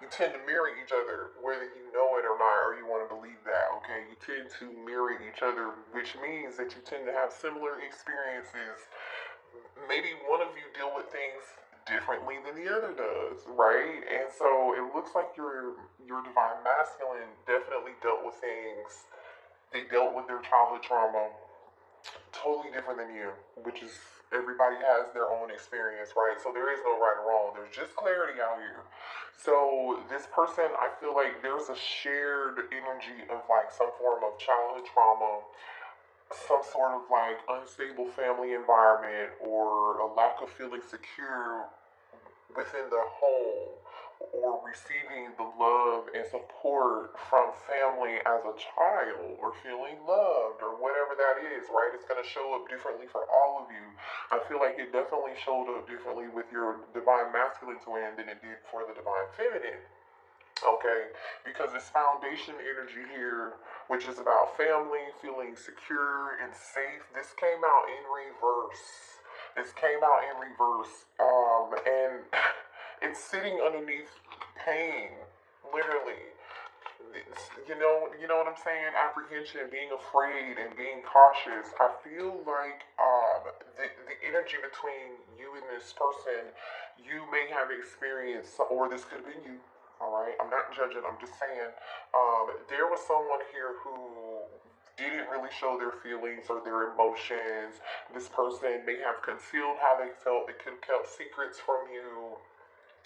you tend to mirror each other, whether you know it or not, or you want to believe that, okay? You tend to mirror each other, which means that you tend to have similar experiences. Maybe one of you deal with things differently than the other does, right? And so it looks like your divine masculine definitely dealt with things. They dealt with their childhood trauma totally different than you, which is everybody has their own experience, right? So there is no right or wrong. There's just clarity out here. So this person, I feel like there's a shared energy of like some form of childhood trauma, some sort of like unstable family environment, or a lack of feeling secure within the home, or receiving the love and support from family as a child, or feeling loved, or whatever that is, right? It's going to show up differently for all of you. I feel like it definitely showed up differently with your divine masculine twin than it did for the divine feminine. Okay, because this foundation energy here, which is about family, feeling secure and safe, this came out in reverse. This came out in reverse. And it's sitting underneath pain, literally. You know what I'm saying? Apprehension, being afraid, and being cautious. I feel like the energy between you and this person, you may have experienced, or this could have been you. All right, I'm not judging. I'm just saying, there was someone here who didn't really show their feelings or their emotions. This person may have concealed how they felt. They could have kept secrets from you.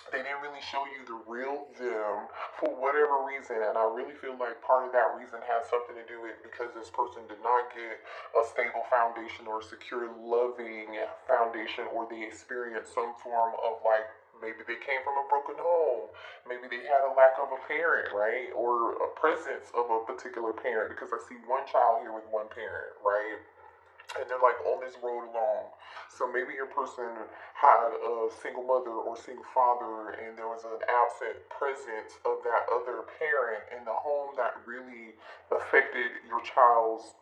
They didn't really show you the real them for whatever reason, and I really feel like part of that reason has something to do with because this person did not get a stable foundation or a secure, loving foundation, or they experienced some form of like maybe they came from a broken home, maybe they had a lack of a parent, right, or a presence of a particular parent. Because I see one child here with one parent, right? And they're like on this road alone. So maybe your person had a single mother or single father, and there was an absent presence of that other parent in the home that really affected your child's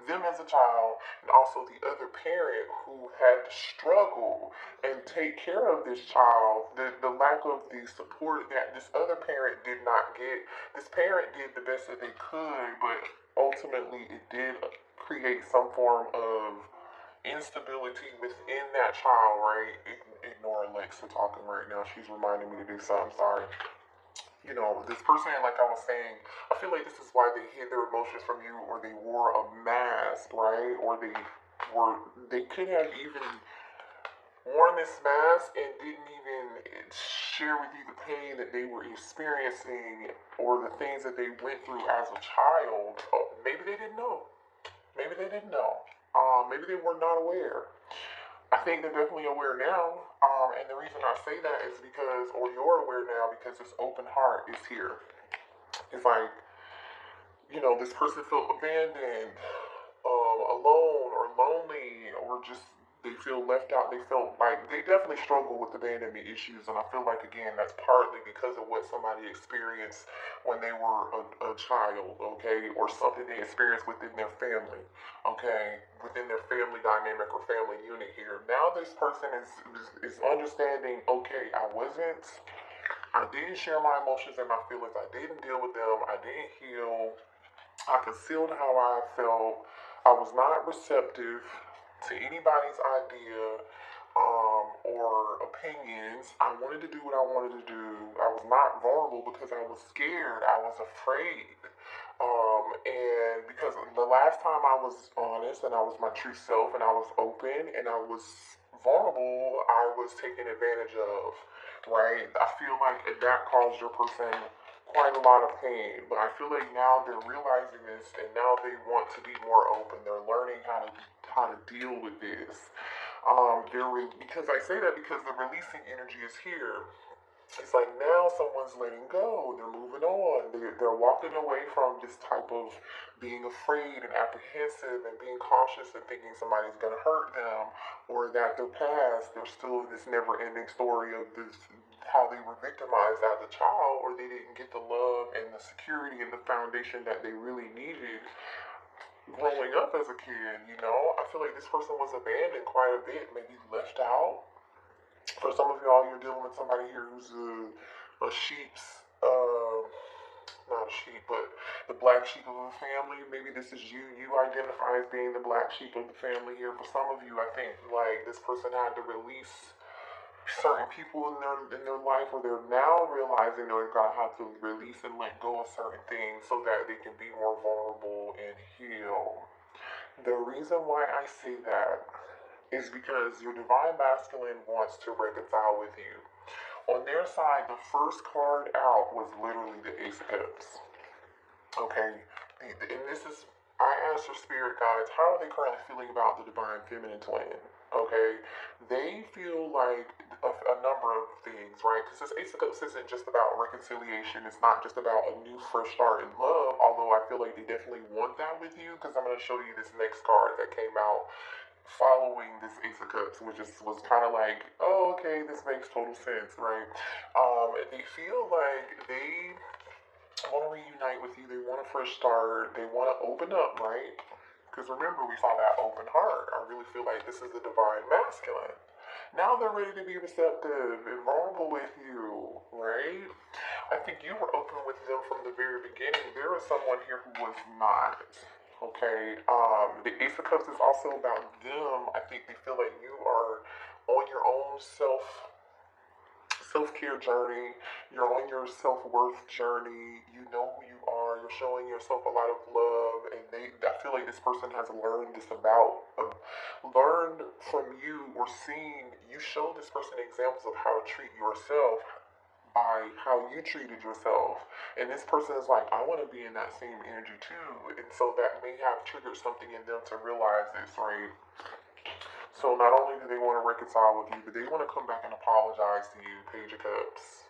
them as a child, and also the other parent who had to struggle and take care of this child. The lack of the support that this other parent did not get. This parent did the best that they could, but ultimately it did create some form of instability within that child, right? Ignore Alexa talking right now. She's reminding me to do something. Sorry. This person, like I was saying, I feel like this is why they hid their emotions from you, or they wore a mask, right? Or they could have even worn this mask and didn't even share with you the pain that they were experiencing or the things that they went through as a child. Maybe they didn't know. Maybe they didn't know. Maybe they were not aware. I think they're definitely aware now. And the reason I say that is because, or you're aware now because this open heart is here. It's like, this person felt abandoned, alone, or lonely, or just they feel left out. They felt like they definitely struggle with abandonment issues, and I feel like again that's partly because of what somebody experienced when they were a child, okay, or something they experienced within their family, okay, within their family dynamic or family unit here. Now this person is understanding. Okay, I didn't share my emotions and my feelings. I didn't deal with them. I didn't heal. I concealed how I felt. I was not receptive to anybody's idea or opinions. I wanted to do what I wanted to do. I was not vulnerable because I was scared. I was afraid. And because the last time I was honest and I was my true self and I was open and I was vulnerable, I was taken advantage of, right? I feel like that caused your person quite a lot of pain, but I feel like now they're realizing this and now they want to be more open. They're learning how to deal with this. Because I say that because the releasing energy is here. It's like now someone's letting go. They're moving on. They're walking away from this type of being afraid and apprehensive and being cautious and thinking somebody's going to hurt them or that their past, they're still in this never ending story of this how they were victimized as a child or they didn't get the love and the security and the foundation that they really needed growing up as a kid. I feel like this person was abandoned quite a bit, maybe left out. For some of y'all, you're dealing with somebody here who's a sheep's, not a sheep, but the black sheep of the family. Maybe this is you. You identify as being the black sheep of the family here. For some of you, I think like this person had to release certain people in their life, or they're now realizing they're gonna have to release and let go of certain things so that they can be more vulnerable and heal. The reason why I say that is because your divine masculine wants to reconcile with you. On their side, the first card out was literally the Ace of Cups. Okay, and this is, I asked your spirit guides, how are they currently feeling about the divine feminine twin? Okay, they feel like a number of things, right? Because this Ace of Cups isn't just about reconciliation. It's not just about a new fresh start in love, although I feel like they definitely want that with you, because I'm going to show you this next card that came out following this Ace of Cups, which was kind of like, oh, okay, this makes total sense, right? They feel like they want to reunite with you. They want a fresh start. They want to open up, right? Because remember, we saw that open heart. I really feel like this is the divine masculine. Now they're ready to be receptive and vulnerable with you, right? I think you were open with them from the very beginning. There is someone here who was not. Okay. The Ace of Cups is also about them. I think they feel like you are on your own self-care journey. You're on your self-worth journey. You know who you are. You're showing yourself a lot of love, and I feel like this person has learned this learned from you, or seen you show this person examples of how to treat yourself by how you treated yourself. And this person is like, I want to be in that same energy too. And so that may have triggered something in them to realize this, right? So not only do they want to reconcile with you, but they want to come back and apologize to you, Page of Cups.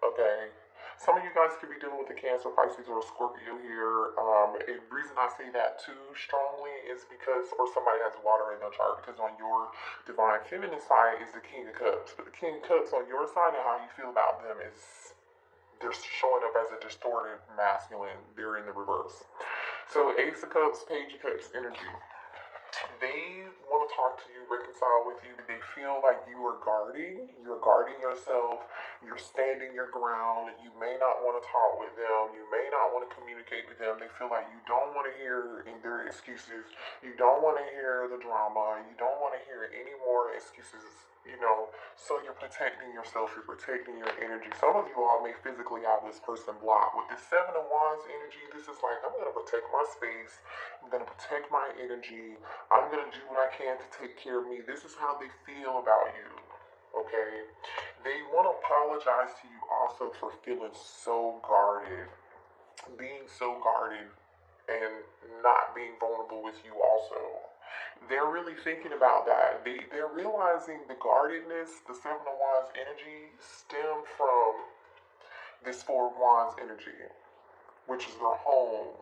Okay. Some of you guys could be dealing with a Cancer, Pisces, or a Scorpio here. And the reason I say that too strongly is because, or somebody has water in their chart, because on your divine feminine side is the King of Cups. But the King of Cups on your side and how you feel about them is, they're showing up as a distorted masculine. They're in the reverse. So Ace of Cups, Page of Cups energy. They want to talk to you, reconcile with you. They feel like you're guarding yourself, you're standing your ground. You may not want to talk with them, you may not want to communicate with them. They feel like you don't want to hear their excuses, you don't want to hear the drama, you don't want to hear any more excuses. So you're protecting yourself, you're protecting your energy. Some of you all may physically have this person blocked. With the Seven of Wands energy, this is like, I'm going to protect my space, I'm going to protect my energy, I'm going to do what I can to take care of me. This is how they feel about you, okay? They want to apologize to you also for feeling so guarded, being so guarded, and not being vulnerable with you also. They're really thinking about that. They're realizing the guardedness, the Seven of Wands energy, stem from this Four of Wands energy, which is their home,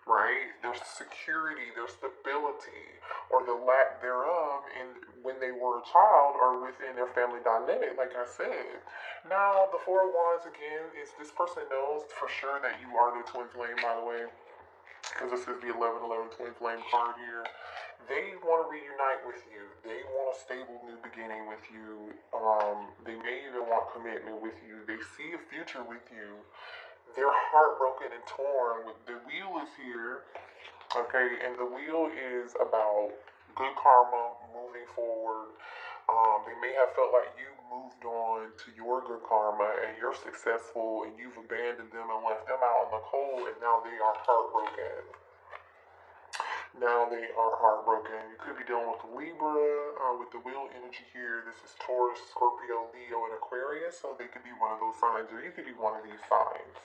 right? Their security, their stability, or the lack thereof when they were a child or within their family dynamic, like I said. Now, the Four of Wands, again, is this person knows for sure that you are their twin flame, by the way, because this is the 1111 twin flame card here. They want to reunite with you. They want a stable new beginning with you. They may even want commitment with you. They see a future with you. They're heartbroken and torn. The wheel is here, okay, and the wheel is about good karma, moving forward. They may have felt like you moved on to your good karma and you're successful and you've abandoned them and left them out in the cold, and now they are heartbroken. Now they are heartbroken. You could be dealing with Libra, with the wheel energy here. This is Taurus, Scorpio, Leo, and Aquarius, so they could be one of those signs, or you could be one of these signs.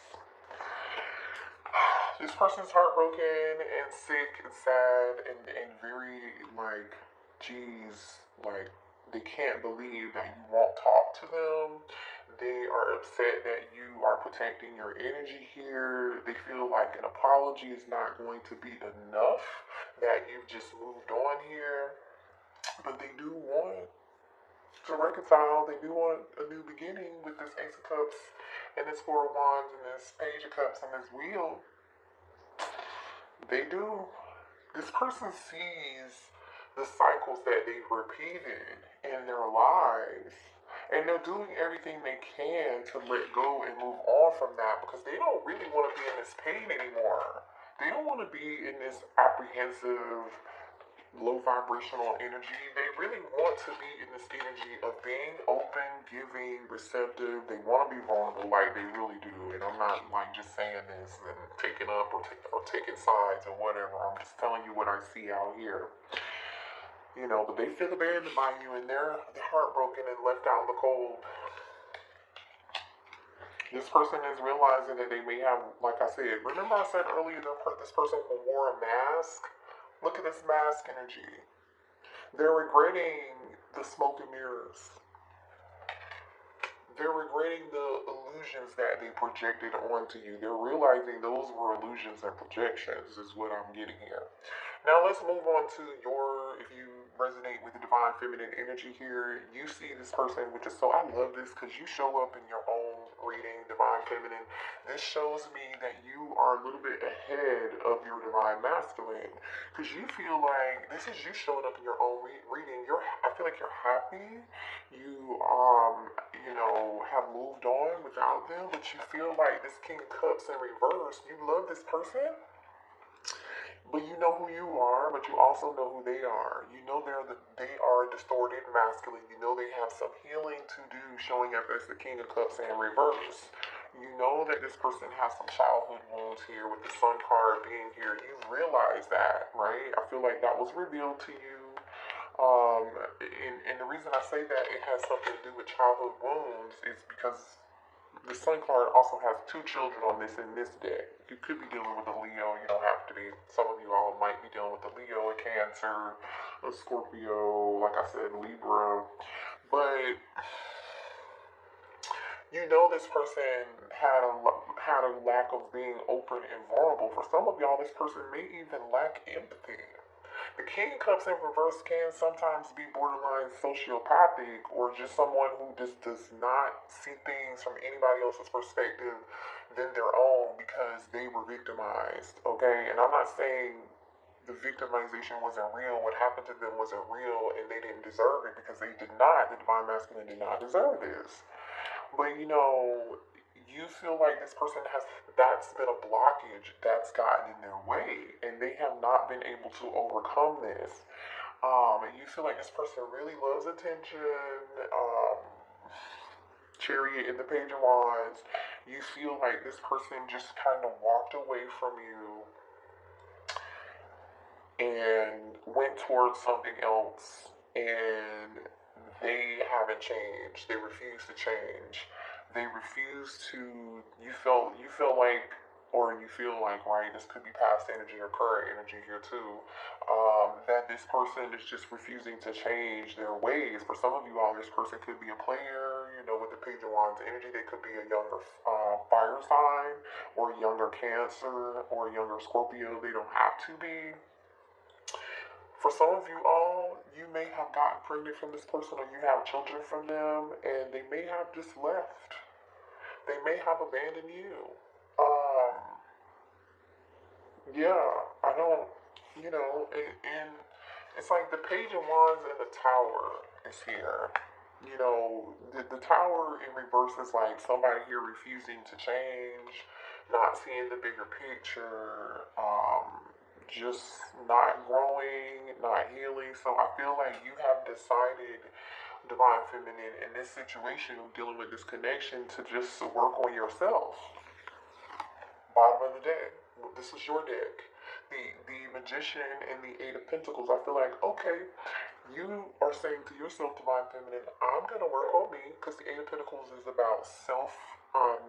This person's heartbroken and sick and sad and very like, geez, like they can't believe that you won't talk to them. They are upset that you are protecting your energy here. They feel like an apology is not going to be enough, that you've just moved on here. But they do want to reconcile. They do want a new beginning with this Ace of Cups and this Four of Wands and this Page of Cups and this Wheel. They do. This person sees the cycles that they've repeated in their lives, And they're doing everything they can to let go and move on from that because they don't really want to be in this pain anymore. They don't want to be in this apprehensive, low vibrational energy. They really want to be in this energy of being open, giving, receptive. They want to be vulnerable like they really do. And I'm not like just saying this and taking up or taking sides or whatever. I'm just telling you what I see out here. You know, but they feel abandoned by you and they're heartbroken and left out in the cold. This person is realizing that they may have, like I said, remember I said earlier that this person wore a mask? Look at this mask energy. They're regretting the smoke and mirrors. They're regretting the illusions that they projected onto you. They're realizing those were illusions and projections is what I'm getting here. Now let's move on to if you resonate with the divine feminine energy here, you see this person, which is I love this because you show up in your own reading, divine feminine. This shows me that you are a little bit ahead of your divine masculine because you feel like this is you showing up in your own reading. I feel like you're happy. You, have moved on without them, but you feel like this King of Cups in reverse. You love this person. But you know who you are, but you also know who they are. You know they are distorted masculine. You know they have some healing to do, showing up as the King of Cups in reverse. You know that this person has some childhood wounds here with the Sun card being here. You realize that, right? I feel like that was revealed to you. And the reason I say that it has something to do with childhood wounds is because the Sun card also has two children on this in this deck. You could be dealing with a Leo. You don't have to be. Some of you all might be dealing with a Leo, a Cancer, a Scorpio, like I said, Libra. But you know this person had a lack of being open and vulnerable. For some of y'all, this person may even lack empathy. The King of Cups in reverse can sometimes be borderline sociopathic or just someone who just does not see things from anybody else's perspective than their own because they were victimized, okay? And I'm not saying the victimization wasn't real. What happened to them wasn't real and they didn't deserve it because they did not. The divine masculine did not deserve this. But you feel like this person that's been a blockage that's gotten in their way and they have not been able to overcome this. And you feel like this person really loves attention. Chariot in the Page of Wands. You feel like this person just kind of walked away from you and went towards something else and they haven't changed. They refuse to change. They refuse to. You feel like, or you feel like, right? This could be past energy or current energy here too. That this person is just refusing to change their ways. For some of you all, this person could be a player. With the Page of Wands energy, they could be a younger fire sign, or a younger Cancer, or a younger Scorpio. They don't have to be. For some of you all, you may have gotten pregnant from this person or you have children from them and they may have just left. They may have abandoned you. Yeah, I don't, and it's like the Page of Wands and the Tower is here. The Tower in reverse is like somebody here refusing to change, not seeing the bigger picture, just not growing, not healing. So I feel like you have decided, divine feminine, in this situation of dealing with this connection to just work on yourself. Bottom of the deck. This is your deck. The Magician and the Eight of Pentacles. I feel like, okay, you are saying to yourself, divine feminine, I'm going to work on me because the Eight of Pentacles is about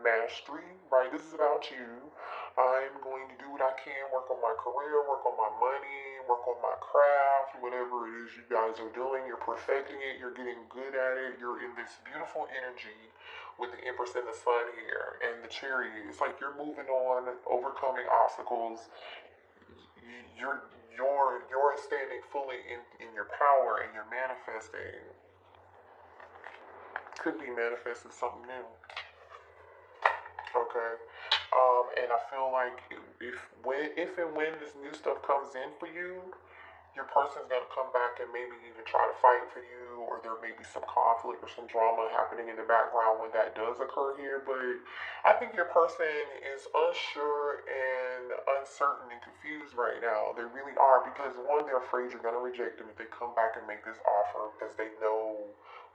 mastery, right? This is about you. I'm going to do what I can, work on my career, work on my money, work on my craft, whatever it is you guys are doing. You're perfecting it. You're getting good at it. You're in this beautiful energy with the Empress and the Sun here and the Chariot. It's like you're moving on, overcoming obstacles. You're standing fully in your power and you're manifesting. Could be manifesting something new. Okay. And I feel like if and when this new stuff comes in for you, your person's going to come back and maybe even try to fight for you, or there may be some conflict or some drama happening in the background when that does occur here. But I think your person is unsure and uncertain and confused right now. They really are, because one, they're afraid you're going to reject them if they come back and make this offer, because they know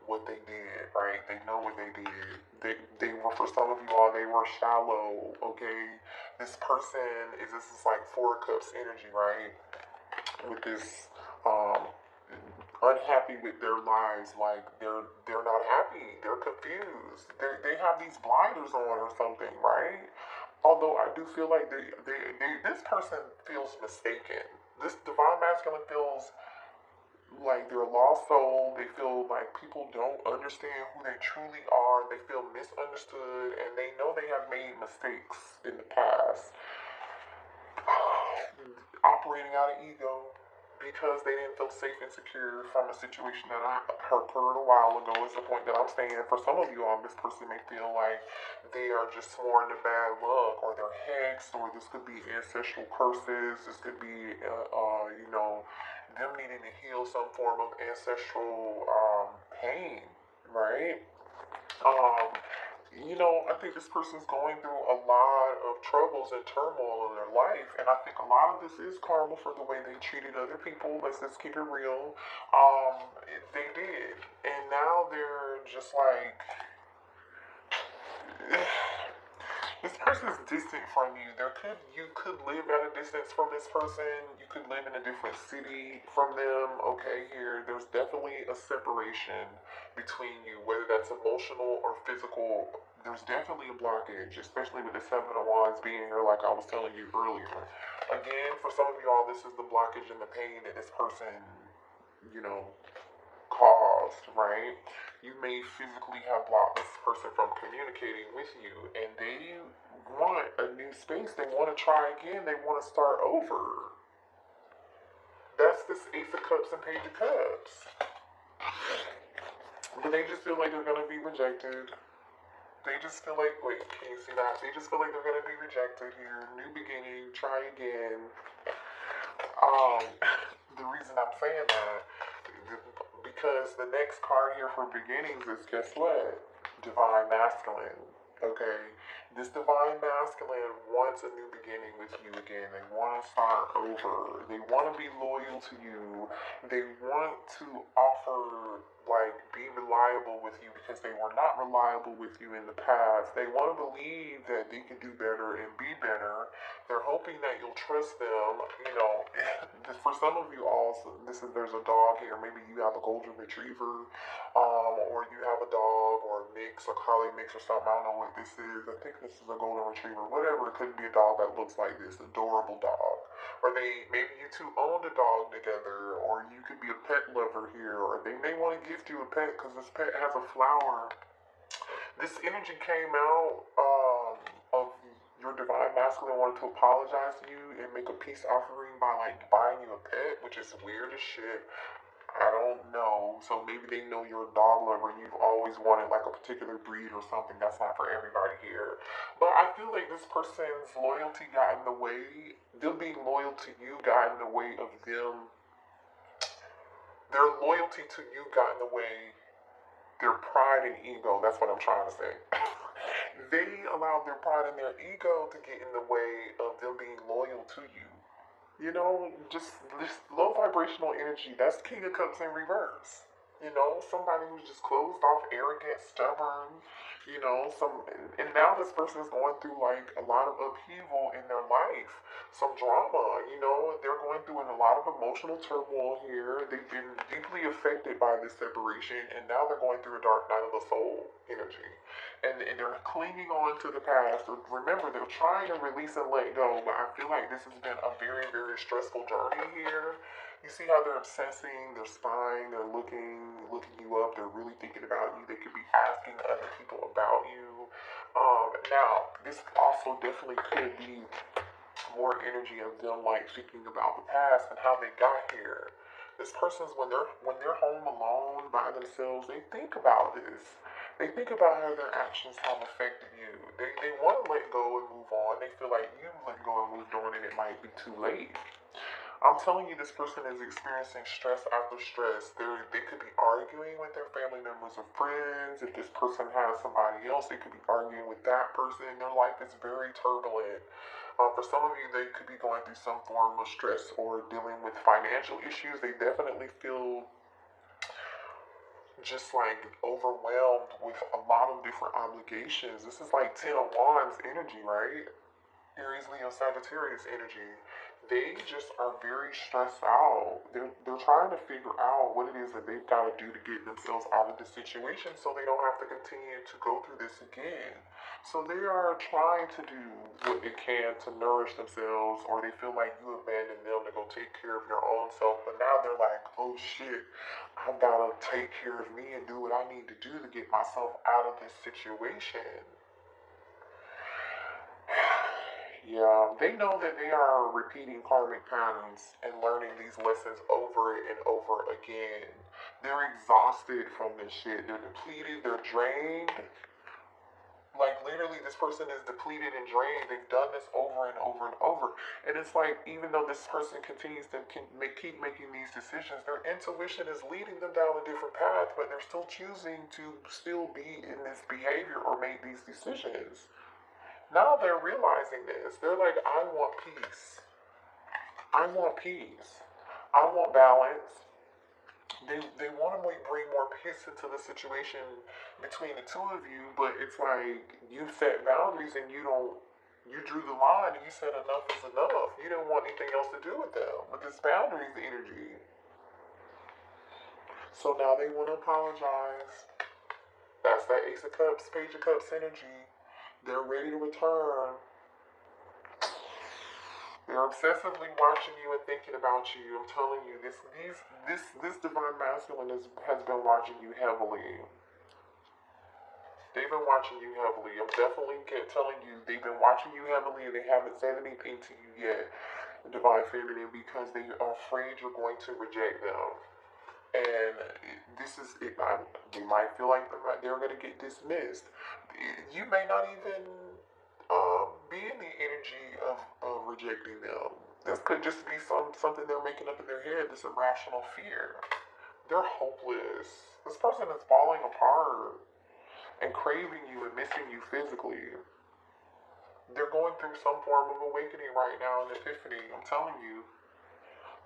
what they did, right? They know what they did. They were, for some of you all, they were shallow, okay? This person is, this is like Four of Cups energy, right? With this unhappy with their lives, like they're not happy, they're confused, they have these blinders on or something, right? Although I do feel like this person feels mistaken. This divine masculine feels like they're a lost soul. They feel like people don't understand who they truly are. They feel misunderstood, and they know they have made mistakes in the past, operating out of ego, because they didn't feel safe and secure from a situation that occurred a while ago. Is the point that I'm saying. For some of you all, this person may feel like they are just sworn to bad luck, or they're hexed, or this could be ancestral curses. This could be, them needing to heal some form of ancestral pain, right? Um, I think this person's going through a lot of troubles and turmoil in their life, and I think a lot of this is karma for the way they treated other people. Let's just keep it real. They did, and now they're just like, this person's distant from you. You could live at a distance from this person. You could live in a different city from them. Okay, here there's definitely a separation between you, whether that's emotional or physical. There's definitely a blockage, especially with the Seven of Wands being here, like I was telling you earlier. Again, for some of y'all, this is the blockage and the pain that this person, you know, caused, right? You may physically have blocked this person from communicating with you, and they want a new space. They want to try again. They want to start over. That's this Ace of Cups and Page of Cups. But they just feel like they're going to be rejected. They just feel like, wait, can you see that? They just feel like they're going to be rejected here. New beginning, try again. The reason I'm saying that, because the next card here for beginnings is, guess what? Divine Masculine. Okay? This Divine Masculine wants a new beginning with you again. They want to start over. They want to be loyal to you. They want to offer, be reliable with you, because they were not reliable with you in the past. They want to believe that they can do better and be better. They're hoping that you'll trust them. For some of you also, there's a dog here. Maybe you have a golden retriever, or you have a dog or a mix, a collie mix or something. I don't know what this is. I think this is a golden retriever. Whatever. It could be a dog that looks like this, adorable dog. Or maybe you two owned a dog together, or you could be a pet lover here, or they may want to gift you a pet because this pet has a flower. This energy came out of your divine masculine wanted to apologize to you and make a peace offering by buying you a pet, which is weird as shit. I don't know. So maybe they know you're a dog lover and you've always wanted a particular breed or something. That's not for everybody here. But I feel like this person's loyalty got in the way. Them being loyal to you got in the way of them. Their loyalty to you got in the way. Their pride and ego. That's what I'm trying to say. They allowed their pride and their ego to get in the way of them being loyal to you. Just this low vibrational energy, that's King of Cups in reverse. Somebody who's just closed off, arrogant, stubborn, and now this person is going through a lot of upheaval in their life, some drama, they're going through a lot of emotional turmoil here. They've been deeply affected by this separation, and now they're going through a dark night of the soul energy. And they're clinging on to the past. Remember, they're trying to release and let go, but I feel like this has been a very, very stressful journey here. You see how they're obsessing, they're spying, they're looking you up, they're really thinking about you. They could be asking other people about you. Now, this also definitely could be more energy of them thinking about the past and how they got here. This person's when they're home alone by themselves, they think about this. They think about how their actions have affected you. They want to let go and move on. They feel like you've let go and moved on and it might be too late. I'm telling you, this person is experiencing stress after stress. They could be arguing with their family members or friends. If this person has somebody else, they could be arguing with that person. Their life is very turbulent. For some of you, they could be going through some form of stress or dealing with financial issues. They definitely feel just like overwhelmed with a lot of different obligations. This is like 10 of Wands energy, right? Aries, Leo, Sagittarius energy. They just are very stressed out. They're trying to figure out what it is that they've got to do to get themselves out of the situation so they don't have to continue to go through this again. So they are trying to do what they can to nourish themselves, or they feel like you abandoned them to go take care of your own self. But now they're like, oh shit, I've got to take care of me and do what I need to do to get myself out of this situation. Yeah, they know that they are repeating karmic patterns and learning these lessons over and over again. They're exhausted from this shit. They're depleted, they're drained. Like, literally, this person is depleted and drained. They've done this over and over and over. And it's like, even though this person continues to keep making these decisions, their intuition is leading them down a different path, but they're still choosing to still be in this behavior or make these decisions. Now they're realizing this. They're like, I want peace. I want peace. I want balance. They want to bring more peace into the situation between the two of you, but it's like you set boundaries and you drew the line and you said enough is enough. You didn't want anything else to do with them, with this boundaries energy. So now they want to apologize. That's that Ace of Cups, Page of Cups energy. They're ready to return. They're obsessively watching you and thinking about you. I'm telling you, this divine masculine has been watching you heavily. They've been watching you heavily. I'm definitely telling you, they've been watching you heavily and they haven't said anything to you yet, divine feminine, because they are afraid you're going to reject them. And this is it. They might feel like they're going to get dismissed. You may not even be in the energy of rejecting them. This could just be something they're making up in their head. This irrational fear. They're hopeless. This person is falling apart and craving you and missing you physically. They're going through some form of awakening right now, an epiphany. I'm telling you.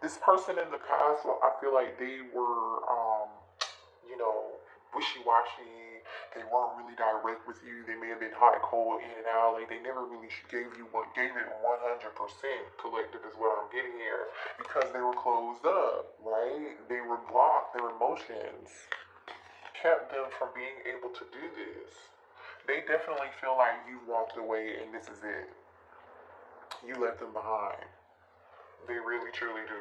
This person in the past, I feel like they were, wishy-washy. They weren't really direct with you. They may have been hot and cold, in and out. Like, they never really gave it 100%. Collective is what I'm getting here, because they were closed up, right? They were blocked. Their emotions kept them from being able to do this. They definitely feel like you walked away and this is it. You left them behind. They really, truly do.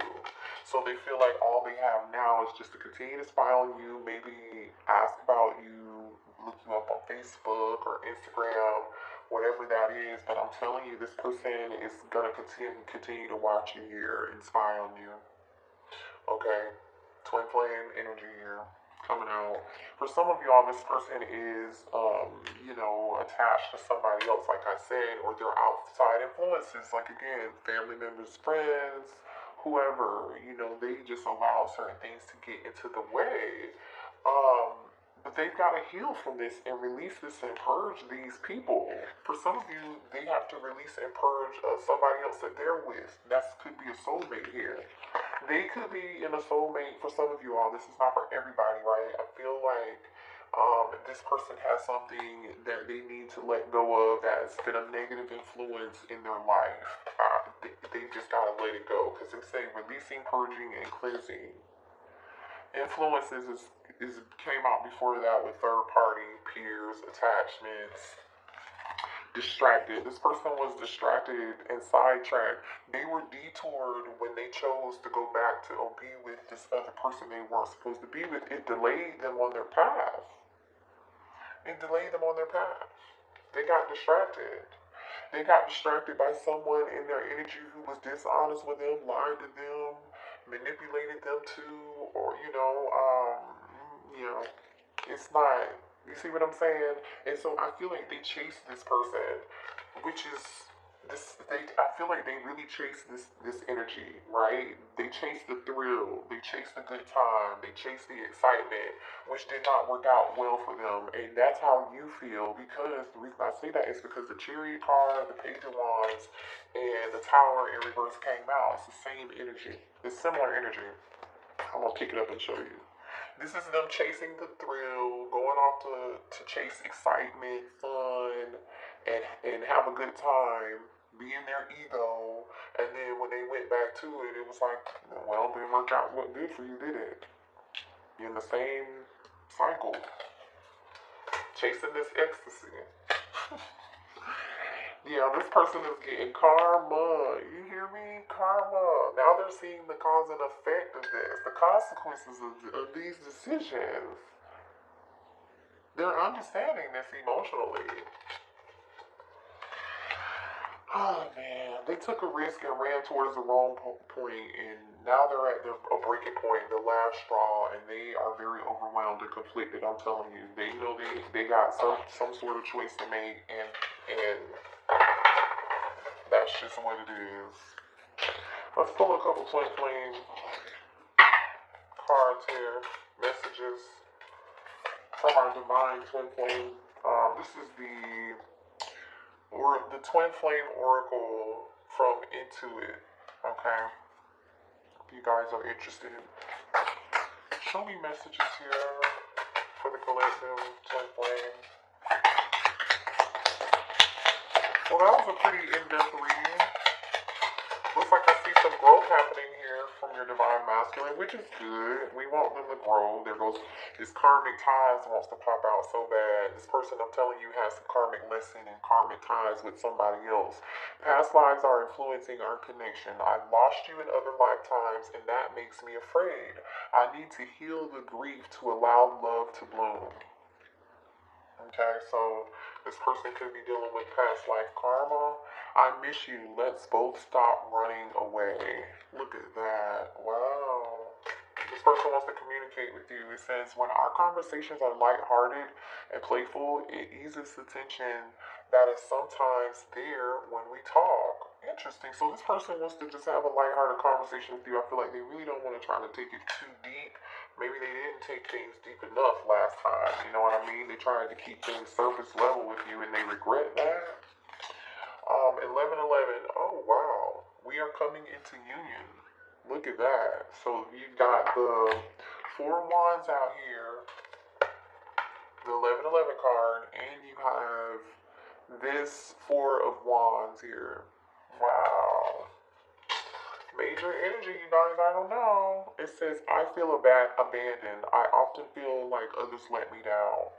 So they feel like all they have now is just to continue to spy on you, maybe ask about you, look you up on Facebook or Instagram, whatever that is. But I'm telling you, this person is going to continue to watch you here and spy on you. Okay? Twin flame energy here coming out. For some of y'all, this person is, attached to somebody else, like I said, or they're outside influences, like, again, family members, friends, whoever, they just allow certain things to get into the way. But they've got to heal from this and release this and purge these people. For some of you, they have to release and purge somebody else that they're with. That could be a soulmate here. They could be in a soulmate for some of you all. This is not for everybody, right? I feel like this person has something that they need to let go of that's been a negative influence in their life. They just got to let it go, because they say releasing, purging, and cleansing. Influences came out before that with third party, peers, attachments. Distracted. This person was distracted and sidetracked. They were detoured when they chose to go back to be with this other person they weren't supposed to be with. It delayed them on their path. They got distracted. They got distracted by someone in their energy who was dishonest with them, lied to them, manipulated them too, or, it's not, you see what I'm saying? And so I feel like they chased this person, which is I feel like they really chase this energy, right? They chase the thrill, they chase the good time, they chase the excitement, which did not work out well for them. And that's how you feel, because the reason I say that is because the Chariot card, the Page of Wands, and the Tower in reverse came out. It's the same energy. It's similar energy. I'm gonna pick it up and show you. This is them chasing the thrill, going off to chase excitement, fun, and have a good time, be in their ego. And then when they went back to it, it was like, well, it didn't work out what good for you, did it? You're in the same cycle, chasing this ecstasy. Yeah, this person is getting karma. You hear me? Karma. Now they're seeing the cause and effect of this, the consequences of these decisions. They're understanding this emotionally. Oh man, they took a risk and ran towards the wrong point, and now they're at a breaking point, the last straw, and they are very overwhelmed and conflicted. I'm telling you, they know they got some sort of choice to make, and that's just what it is. Let's pull a couple twin flame cards here, messages from our divine twin flame. This is the twin flame oracle from Intuit. Okay, if you guys are interested, show me messages here for the collective twin flame. Well, that was a pretty in-depth reading. Looks like I see some growth happening here from your divine masculine, which is good. We want them to grow. There goes this karmic ties wants to pop out so bad. This person, I'm telling you, has some karmic lesson and karmic ties with somebody else. Past lives are influencing our connection. I've lost you in other lifetimes, and that makes me afraid. I need to heal the grief to allow love to bloom. Okay, so this person could be dealing with past life karma. I miss you. Let's both stop running away. Look at that. Wow. This person wants to communicate with you. It says, when our conversations are lighthearted and playful, it eases the tension that is sometimes there when we talk. Interesting. So this person wants to just have a lighthearted conversation with you. I feel like they really don't want to try to take it too deep. Maybe they didn't take things deep enough last time. You know what I mean? They tried to keep things surface level with you, and they regret that. 1111. Oh, wow. We are coming into union. Look at that. So you've got the Four of Wands out here, the 1111 card, and you have this Four of Wands here. Wow. Major energy, you guys, I don't know. It says, I feel abandoned. I often feel like others let me down.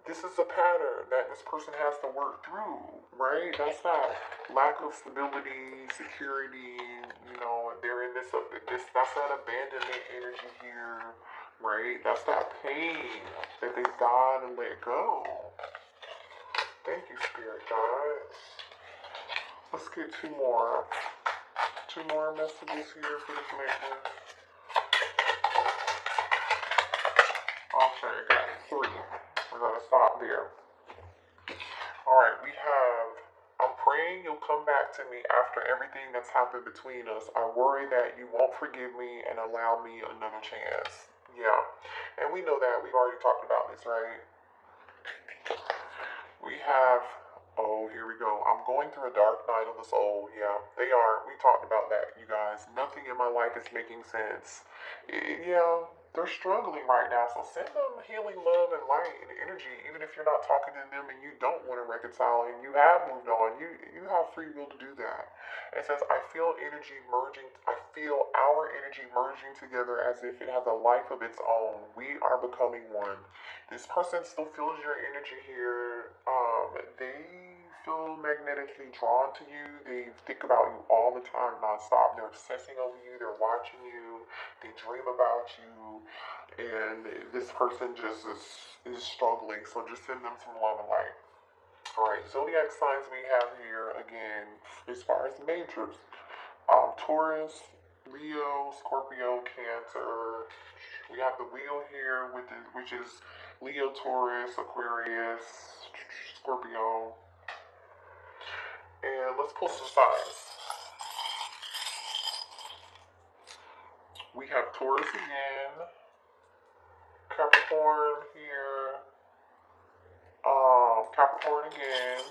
This is a pattern that this person has to work through, right? That's that lack of stability, security, you know, they're in that's that abandonment energy here, right? That's that pain that they've got to let go. Thank you, Spirit Guides. Let's get two more messages here for the collective. Okay, got three. We're gonna stop there. Alright, we have, I'm praying you'll come back to me after everything that's happened between us. I worry that you won't forgive me and allow me another chance. Yeah, and we know that. We've already talked about this, right? We have, oh, here we go. I'm going through a dark night of the soul. Yeah, they are. We talked about that, you guys. Nothing in my life is making sense. Yeah, they're struggling right now. So send them healing love and light and energy, even if you're not talking to them and you don't want to reconcile and you have moved on. You have free will to do that. It says, I feel energy merging. I feel our energy merging together as if it has a life of its own. We are becoming one. This person still feels your energy here. They feel magnetically drawn to you. They think about you all the time, nonstop. They're obsessing over you. They're watching you. They dream about you. And this person just is struggling. So just send them some love and light. Alright, zodiac signs we have here again, as far as majors. Taurus, Leo, Scorpio, Cancer. We have the wheel here, which is Leo, Taurus, Aquarius, Scorpio. And let's pull some signs. We have Taurus again, Capricorn here, Capricorn again,